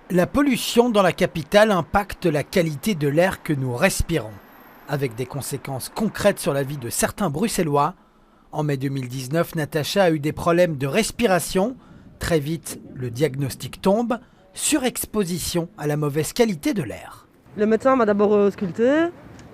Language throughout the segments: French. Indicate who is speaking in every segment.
Speaker 1: La pollution dans la capitale impacte la qualité de l'air que nous respirons, avec des conséquences concrètes sur la vie de certains Bruxellois. En mai 2019, Natacha a eu des problèmes de respiration. Très vite, le diagnostic tombe, surexposition à la mauvaise qualité de l'air.
Speaker 2: Le médecin m'a d'abord ausculté.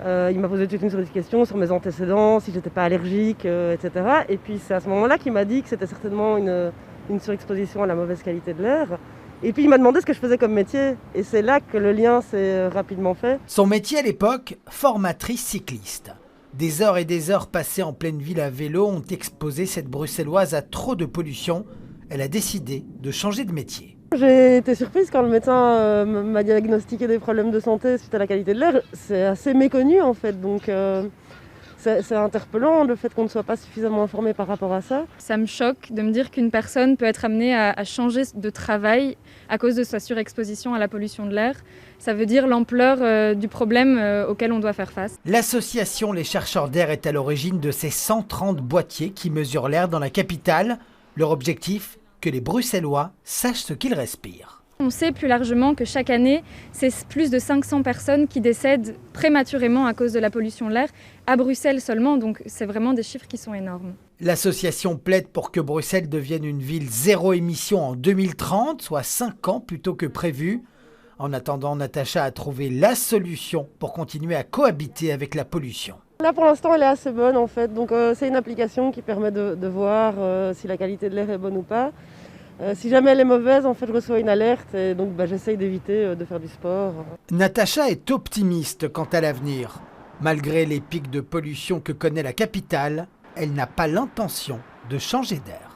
Speaker 2: Il m'a posé toute une série de questions sur mes antécédents, si j'étais pas allergique, etc. Et puis c'est à ce moment-là qu'il m'a dit que c'était certainement une surexposition à la mauvaise qualité de l'air. Et puis il m'a demandé ce que je faisais comme métier. Et c'est là que le lien s'est rapidement fait.
Speaker 1: Son métier à l'époque, formatrice cycliste. Des heures et des heures passées en pleine ville à vélo ont exposé cette Bruxelloise à trop de pollution. Elle a décidé de changer de métier.
Speaker 2: J'ai été surprise quand le médecin m'a diagnostiqué des problèmes de santé suite à la qualité de l'air. C'est assez méconnu en fait, donc c'est interpellant le fait qu'on ne soit pas suffisamment informé par rapport à ça.
Speaker 3: Ça me choque de me dire qu'une personne peut être amenée à changer de travail à cause de sa surexposition à la pollution de l'air. Ça veut dire l'ampleur du problème auquel on doit faire face.
Speaker 1: L'association Les Chercheurs d'Air est à l'origine de ces 130 boîtiers qui mesurent l'air dans la capitale. Leur objectif, que les Bruxellois sachent ce qu'ils respirent.
Speaker 3: On sait plus largement que chaque année, c'est plus de 500 personnes qui décèdent prématurément à cause de la pollution de l'air, à Bruxelles seulement, donc c'est vraiment des chiffres qui sont énormes.
Speaker 1: L'association plaide pour que Bruxelles devienne une ville zéro émission en 2030, soit 5 ans plus tôt que prévu. En attendant, Natacha a trouvé la solution pour continuer à cohabiter avec la pollution.
Speaker 2: Là pour l'instant elle est assez bonne en fait, donc c'est une application qui permet de voir si la qualité de l'air est bonne ou pas. Si jamais elle est mauvaise, en fait, je reçois une alerte et donc j'essaye d'éviter de faire du sport.
Speaker 1: Natacha est optimiste quant à l'avenir. Malgré les pics de pollution que connaît la capitale, elle n'a pas l'intention de changer d'air.